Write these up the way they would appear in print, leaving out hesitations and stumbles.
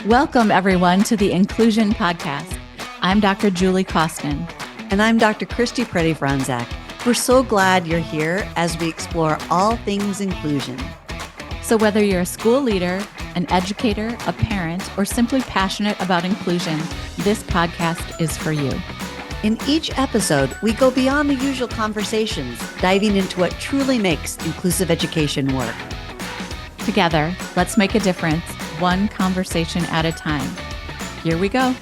Welcome, everyone, to the Inclusion Podcast. I'm Dr. Julie Costin. And I'm Dr. Christy Preddy-Franzak. We're so glad you're here as we explore all things inclusion. So whether you're a school leader, an educator, a parent, or simply passionate about inclusion, this podcast is for you. In each episode, we go beyond the usual conversations, diving into what truly makes inclusive education work. Together, let's make a difference, one conversation at a time. Here we go.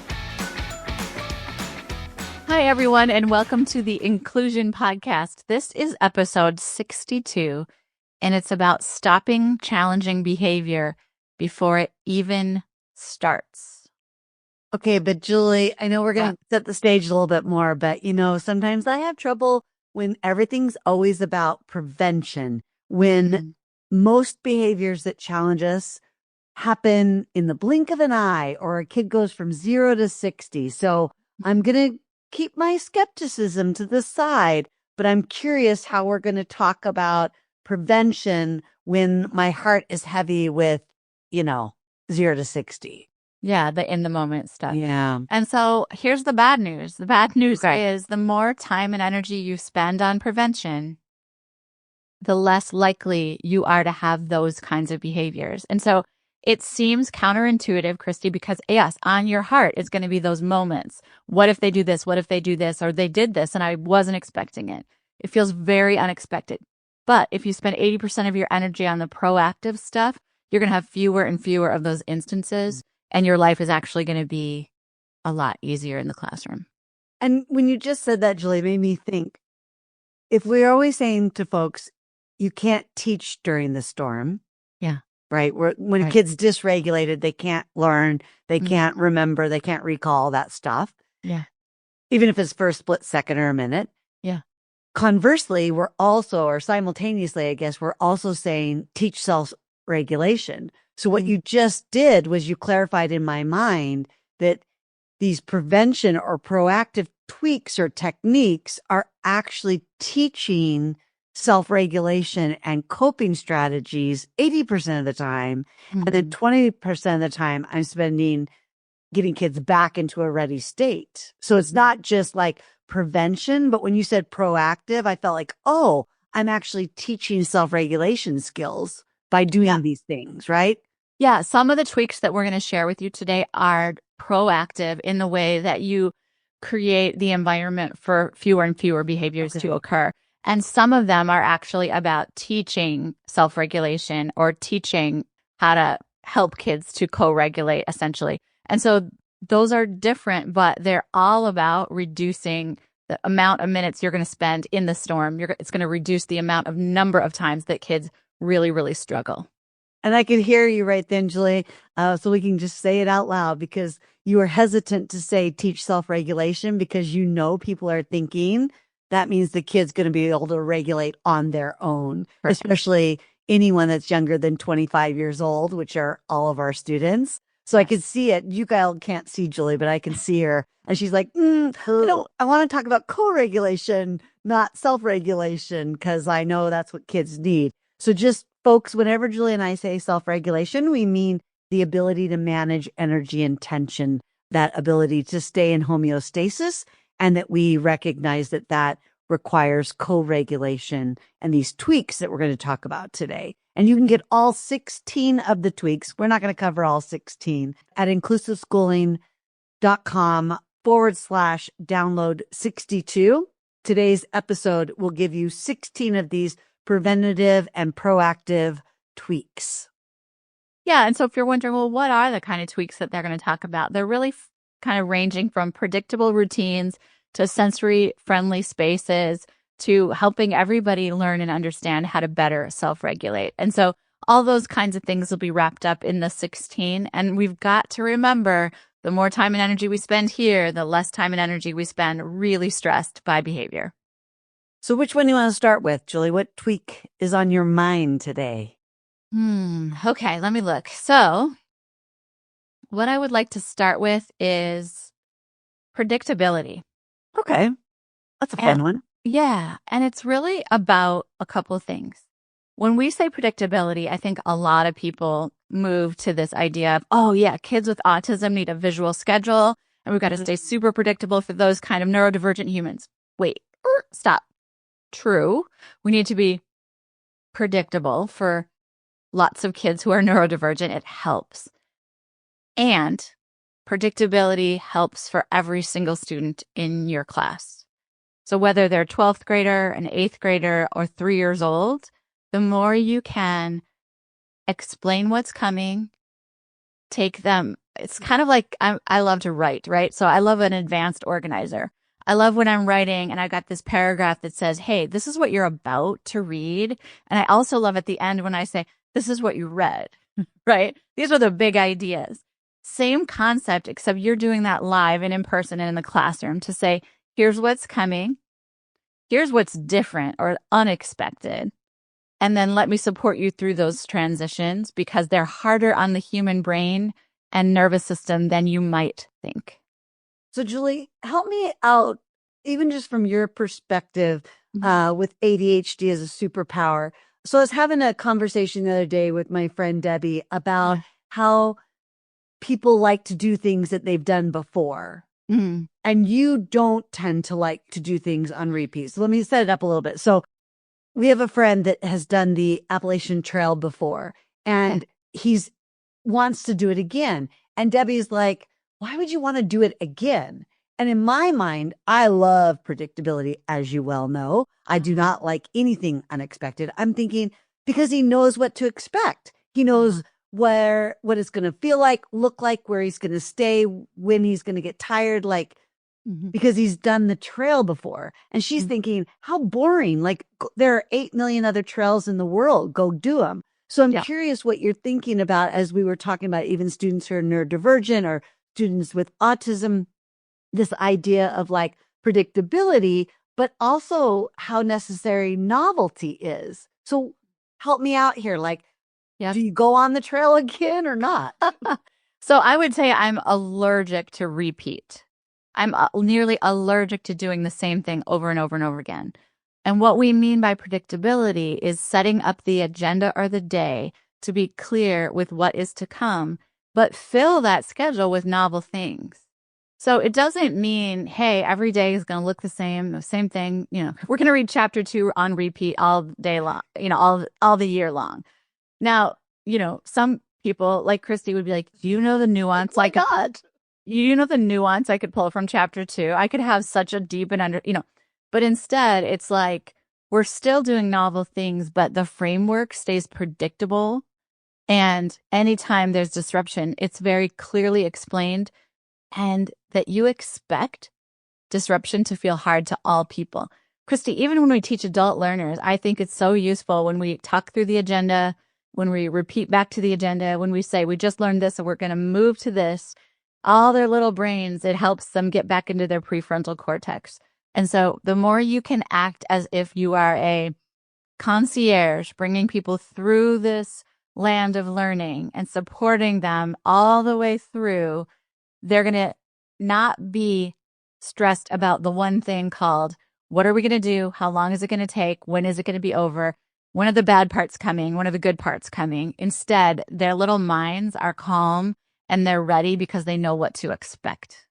Hi, everyone, and welcome to the Inclusion Podcast. This is episode 62, and it's about stopping challenging behavior before it even starts. Okay, but Julie, I know we're going to set the stage a little bit more, but sometimes I have trouble when everything's always about prevention, when most behaviors that challenge us happen in the blink of an eye, or a kid goes from 0 to 60. So I'm going to keep my skepticism to the side, but I'm curious how we're going to talk about prevention when my heart is heavy with, 0 to 60. Yeah, the in the moment stuff. Yeah. And so here's the bad news. The bad news is the more time and energy you spend on prevention, the less likely you are to have those kinds of behaviors. And so it seems counterintuitive, Christy, because yes, on your heart is going to be those moments. What if they do this? What if they do this? Or they did this and I wasn't expecting it. It feels very unexpected. But if you spend 80% of your energy on the proactive stuff, you're going to have fewer and fewer of those instances, and your life is actually going to be a lot easier in the classroom. And when you just said that, Julie, it made me think, if we're always saying to folks, you can't teach during the storm. Yeah. Right. When a kid's dysregulated, they can't learn, they can't remember, they can't recall that stuff. Yeah. Even if it's for a split second or a minute. Yeah. Conversely, we're also, or simultaneously, I guess, we're also saying teach self-regulation. So what you just did was you clarified in my mind that these prevention or proactive tweaks or techniques are actually teaching self-regulation and coping strategies 80% of the time. And then 20% of the time I'm spending getting kids back into a ready state. So it's not just like prevention, but when you said proactive, I felt like, oh, I'm actually teaching self-regulation skills by doing these things, right? Yeah. Some of the tweaks that we're going to share with you today are proactive in the way that you create the environment for fewer and fewer behaviors to occur. And some of them are actually about teaching self-regulation or teaching how to help kids to co-regulate, essentially. And so those are different, but they're all about reducing the amount of minutes you're going to spend in the storm. It's going to reduce the number of times that kids really, really struggle. And I could hear you right then, Julie. So we can just say it out loud, because you are hesitant to say teach self-regulation because people are thinking that means the kid's going to be able to regulate on their own, especially anyone that's younger than 25 years old, which are all of our students. So I could see it. You guys can't see Julie, but I can see her. And she's like, I want to talk about co-regulation, not self-regulation, because I know that's what kids need. So just folks, whenever Julie and I say self-regulation, we mean the ability to manage energy and tension, that ability to stay in homeostasis, and that we recognize that requires co-regulation and these tweaks that we're going to talk about today. And you can get all 16 of the tweaks. We're not going to cover all 16 at inclusiveschooling.com/download 62. Today's episode will give you 16 of these preventative and proactive tweaks. Yeah. And so if you're wondering, well, what are the kind of tweaks that they're going to talk about? They're really kind of ranging from predictable routines to sensory-friendly spaces to helping everybody learn and understand how to better self-regulate. And so all those kinds of things will be wrapped up in the 16. And we've got to remember, the more time and energy we spend here, the less time and energy we spend really stressed by behavior. So which one do you want to start with, Julie? What tweak is on your mind today? Okay, let me look. So what I would like to start with is predictability. Okay. That's a fun one. Yeah. And it's really about a couple of things. When we say predictability, I think a lot of people move to this idea of, oh, yeah, kids with autism need a visual schedule, and we've got to stay super predictable for those kind of neurodivergent humans. Wait, stop. True. We need to be predictable for lots of kids who are neurodivergent. It helps. And predictability helps for every single student in your class. So whether they're 12th grader, an 8th grader, or 3 years old, the more you can explain what's coming, take them. It's kind of like I love to write, right? So I love an advanced organizer. I love when I'm writing and I got this paragraph that says, hey, this is what you're about to read. And I also love at the end when I say, this is what you read, right? These are the big ideas. Same concept, except you're doing that live and in person and in the classroom to say, here's what's coming. Here's what's different or unexpected. And then let me support you through those transitions because they're harder on the human brain and nervous system than you might think. So, Julie, help me out, even just from your perspective, with ADHD as a superpower. So I was having a conversation the other day with my friend Debbie about how people like to do things that they've done before. Mm. And you don't tend to like to do things on repeat. So let me set it up a little bit. So we have a friend that has done the Appalachian Trail before, and he's wants to do it again. And Debbie's like, why would you want to do it again? And in my mind, I love predictability, as you well know. I do not like anything unexpected. I'm thinking because he knows what to expect. He knows what it's going to feel like, look like, where he's going to stay, when he's going to get tired, like, because he's done the trail before. And she's thinking, how boring. Like, there are 8 million other trails in the world. Go do them. So I'm curious what you're thinking about as we were talking about even students who are neurodivergent or students with autism, this idea of like predictability, but also how necessary novelty is. So help me out here. Like, do you go on the trail again or not? So I would say I'm allergic to repeat. I'm nearly allergic to doing the same thing over and over and over again. And what we mean by predictability is setting up the agenda or the day to be clear with what is to come, but fill that schedule with novel things. So it doesn't mean, hey, every day is going to look the same thing. You know, we're going to read chapter 2 on repeat all day long, you know, all the year long. Now, you know, some people like Christy would be like, do you know the nuance? Like, God, you know, the nuance I could pull from chapter 2. I could have such a deep and but instead it's like we're still doing novel things, but the framework stays predictable. And anytime there's disruption, it's very clearly explained and that you expect disruption to feel hard to all people. Christy, even when we teach adult learners, I think it's so useful when we talk through the agenda, when we repeat back to the agenda, when we say, we just learned this and we're going to move to this, all their little brains, it helps them get back into their prefrontal cortex. And so the more you can act as if you are a concierge, bringing people through this land of learning and supporting them all the way through, they're going to not be stressed about the one thing called, what are we going to do? How long is it going to take? When is it going to be over? When are the bad parts coming? When are the good parts coming? Instead, their little minds are calm and they're ready because they know what to expect.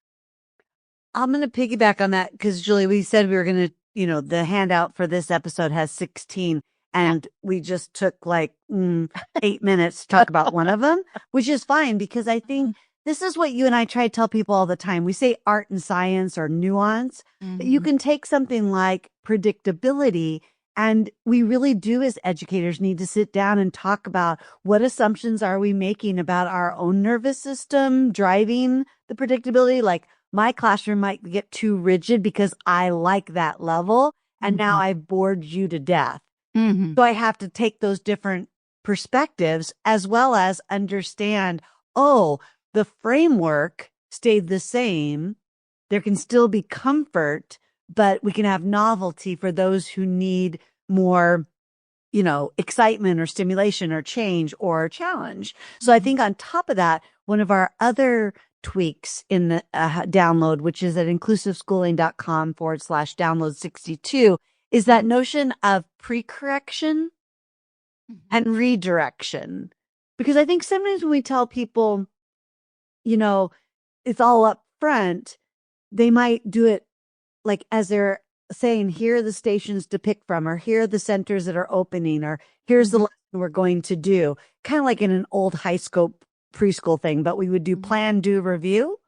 I'm going to piggyback on that because, Julie, we said we were going to, you know, the handout for this episode has 16 and we just took like 8 minutes to talk about one of them, which is fine because I think this is what you and I try to tell people all the time. We say art and science or nuance, but you can take something like predictability. And we really do, as educators, need to sit down and talk about what assumptions are we making about our own nervous system driving the predictability. Like my classroom might get too rigid because I like that level. And now I've bored you to death. So I have to take those different perspectives as well as understand, oh, the framework stayed the same. There can still be comfort, but we can have novelty for those who need more, you know, excitement or stimulation or change or challenge. So I think on top of that, one of our other tweaks in the download, which is at inclusiveschooling.com/download 62, is that notion of pre-correction. and redirection. Because I think sometimes when we tell people, you know, it's all up front, they might do it like as they're saying, here are the stations to pick from, or here are the centers that are opening, or here's the Mhm. lesson we're going to do. Kind of like in an old high school preschool thing, but we would do Mhm. plan, do, review.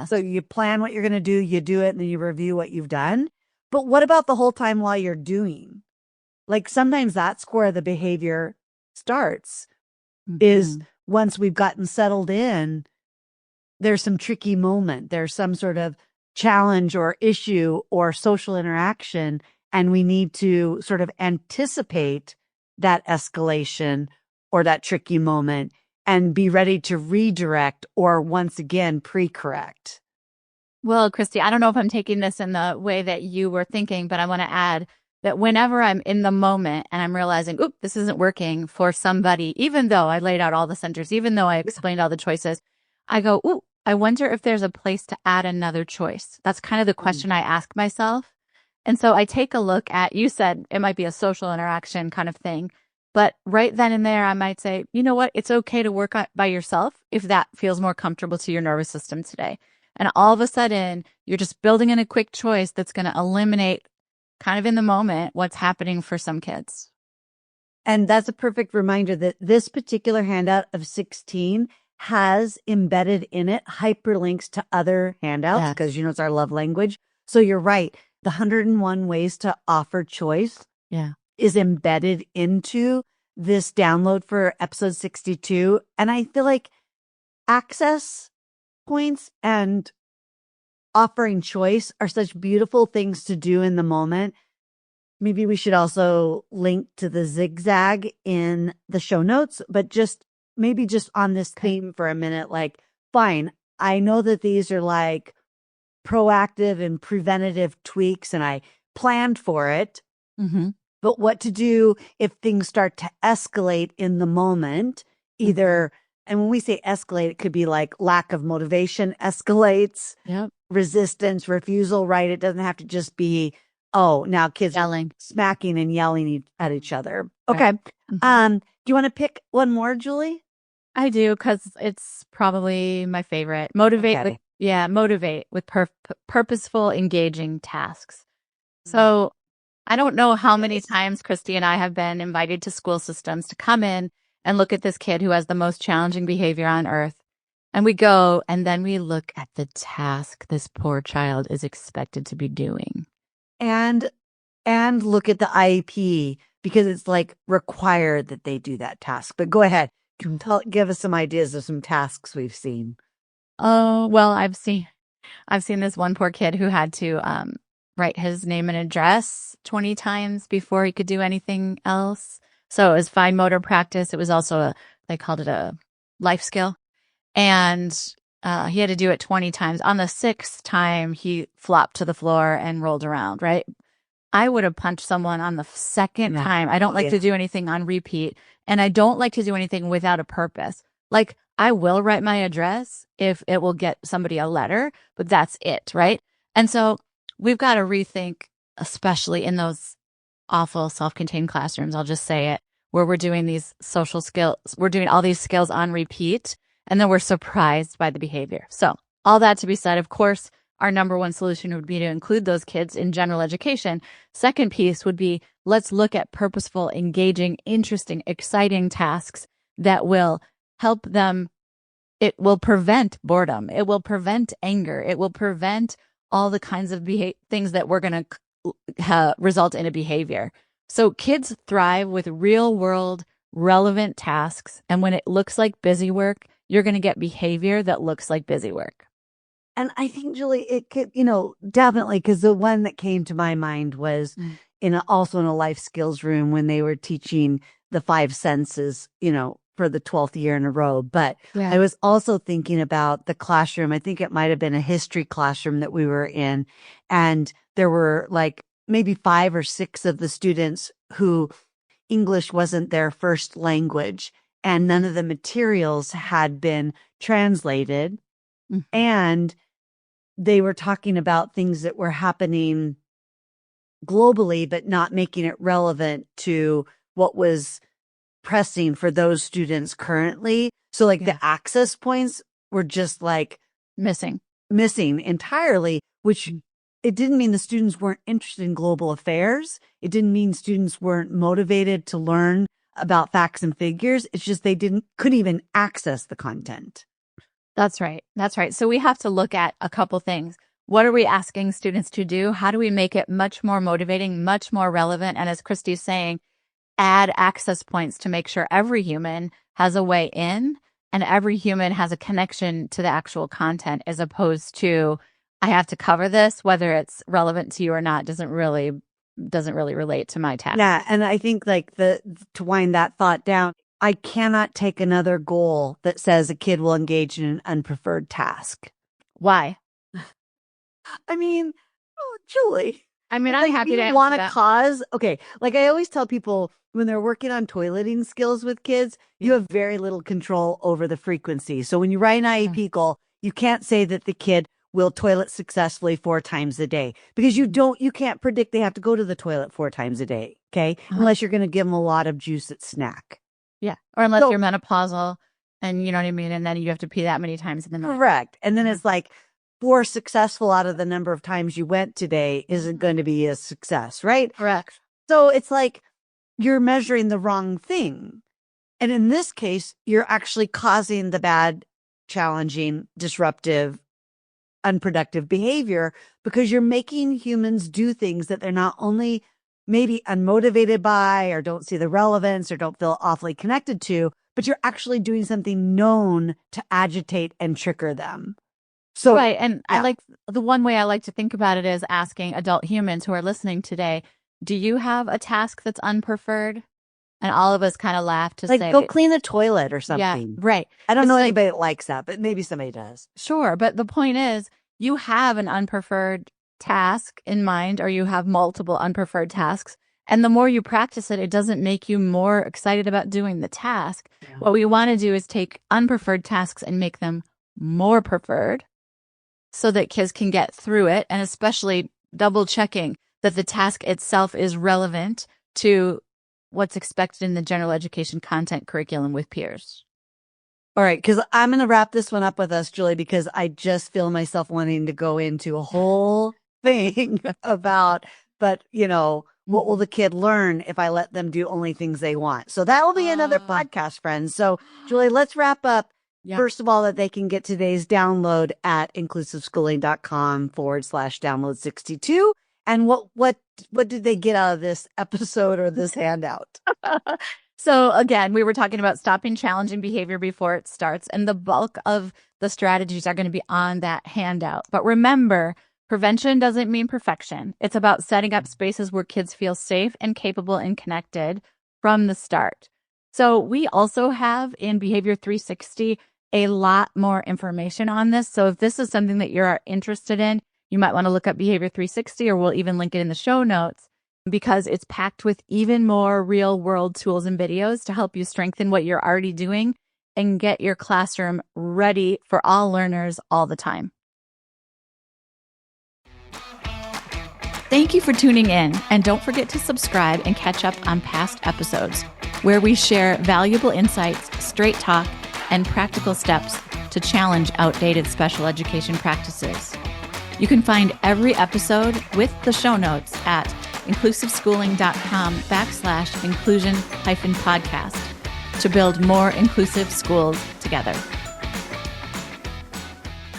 So Yes. you plan what you're going to do, you do it, and then you review what you've done. But what about the whole time while you're doing? Like sometimes that's where the behavior starts, is Mhm. once we've gotten settled in, there's some tricky moment, there's some sort of challenge or issue or social interaction, and we need to sort of anticipate that escalation or that tricky moment and be ready to redirect or once again pre-correct. Well, Christy, I don't know if I'm taking this in the way that you were thinking, but I want to add that whenever I'm in the moment and I'm realizing, oop, this isn't working for somebody, even though I laid out all the centers, even though I explained all the choices, I go, ooh, I wonder if there's a place to add another choice. That's kind of the Mm. question I ask myself. And so I take a look at, you said it might be a social interaction kind of thing, but right then and there, I might say, you know what? It's okay to work by yourself if that feels more comfortable to your nervous system today. And all of a sudden, you're just building in a quick choice that's going to eliminate kind of in the moment what's happening for some kids. And that's a perfect reminder that this particular handout of 16 has embedded in it hyperlinks to other handouts because, Yes. you know, it's our love language. So you're right. The 101 ways to offer choice Yeah. is embedded into this download for episode 62. And I feel like access points and offering choice are such beautiful things to do in the moment. Maybe we should also link to the zigzag in the show notes, but just maybe just on this Okay. theme for a minute, like, fine, I know that these are like proactive and preventative tweaks and I planned for it, Mm-hmm. but what to do if things start to escalate in the moment, Mm-hmm. either, and when we say escalate, it could be like lack of motivation escalates, Yep. resistance, refusal, right? It doesn't have to just be, oh, now kids are Yelling. smacking and yelling at each other. Right. Okay. Mhm. Do you want to pick one more, Julie? I do because it's probably my favorite. Motivate with, Okay. yeah, motivate with purposeful, engaging tasks. Mm. So I don't know how many Yes. times Christy and I have been invited to school systems to come in and look at this kid who has the most challenging behavior on earth. And we go and then we look at the task this poor child is expected to be doing. And look at the IEP because it's like required that they do that task. But go ahead. Give us some ideas of some tasks we've seen. Oh, well, I've seen this one poor kid who had to write his name and address 20 times before he could do anything else. So it was fine motor practice. It was also they called it a life skill. And he had to do it 20 times. On the sixth time, he flopped to the floor and rolled around, right? I would have punched someone on the second Yeah. time. I don't like Yeah. to do anything on repeat, and I don't like to do anything without a purpose. Like, I will write my address if it will get somebody a letter, but that's it, right? And so we've got to rethink, especially in those awful self-contained classrooms, I'll just say it, where we're doing these social skills, we're doing all these skills on repeat, and then we're surprised by the behavior. So, all that to be said, of course, our number one solution would be to include those kids in general education. Second piece would be let's look at purposeful, engaging, interesting, exciting tasks that will help them. It will prevent boredom. It will prevent anger. It will prevent all the kinds of things that we're going to result in a behavior. So kids thrive with real world relevant tasks. And when it looks like busy work, you're going to get behavior that looks like busy work. And I think, Julie, it could, definitely, because the one that came to my mind was Mm. also in a life skills room when they were teaching the five senses, for the 12th year in a row. But I Yeah. was also thinking about the classroom. I think it might have been a history classroom that we were in. And there were like maybe 5 or 6 of the students who English wasn't their first language and none of the materials had been translated. Mhm. And they were talking about things that were happening globally, but not making it relevant to what was pressing for those students currently. So like the access points were just like missing entirely, which it didn't mean the students weren't interested in global affairs. It didn't mean students weren't motivated to learn about facts and figures. It's just they couldn't even access the content. That's right. That's right. So we have to look at a couple things. What are we asking students to do? How do we make it much more motivating, much more relevant? And as Christy's saying, add access points to make sure every human has a way in and every human has a connection to the actual content, as opposed to, I have to cover this, whether it's relevant to you or not, doesn't really relate to my task. Yeah. And I think like to wind that thought down, I cannot take another goal that says a kid will engage in an unpreferred task. Why? I mean, Julie. I mean, I'm happy to want to cause. Okay. Like I always tell people when they're working on toileting skills with kids, you have very little control over the frequency. So when you write an IEP goal, you can't say that the kid will toilet successfully 4 times a day because you can't predict they have to go to the toilet 4 times a day. Okay. Unless you're going to give them a lot of juice at snack. Yeah. Or unless you're menopausal and you know what I mean? And then you have to pee that many times in the night. Correct. And then it's like 4 successful out of the number of times you went today isn't going to be a success, right? Correct. So it's like you're measuring the wrong thing. And in this case, you're actually causing the bad, challenging, disruptive, unproductive behavior because you're making humans do things that they're not only maybe unmotivated by or don't see the relevance or don't feel awfully connected to, but you're actually doing something known to agitate and trigger them. So, right. And I like the one way I like to think about it is asking adult humans who are listening today, do you have a task that's unpreferred? And all of us kind of laugh to say, go clean the toilet or something. Yeah, right. I don't know anybody that likes that, but maybe somebody does. Sure. But the point is, you have an unpreferred task in mind, or you have multiple unpreferred tasks. And the more you practice it, it doesn't make you more excited about doing the task. Yeah. What we want to do is take unpreferred tasks and make them more preferred so that kids can get through it, and especially double checking that the task itself is relevant to what's expected in the general education content curriculum with peers. All right, because I'm going to wrap this one up with us, Julie, because I just feel myself wanting to go into a whole thing about, but what will the kid learn if I let them do only things they want? So that will be another podcast, friends. So Julie, let's wrap up. Yeah. First of all, that they can get today's download at inclusiveschooling.com/download 62. And what did they get out of this episode or this handout? So again, we were talking about stopping challenging behavior before it starts, and the bulk of the strategies are going to be on that handout. But remember, prevention doesn't mean perfection. It's about setting up spaces where kids feel safe and capable and connected from the start. So we also have in Behavior 360 a lot more information on this. So if this is something that you're interested in, you might want to look up Behavior 360, or we'll even link it in the show notes, because it's packed with even more real world tools and videos to help you strengthen what you're already doing and get your classroom ready for all learners all the time. Thank you for tuning in, and don't forget to subscribe and catch up on past episodes where we share valuable insights, straight talk, and practical steps to challenge outdated special education practices. You can find every episode with the show notes at inclusiveschooling.com/inclusion-podcast to build more inclusive schools together.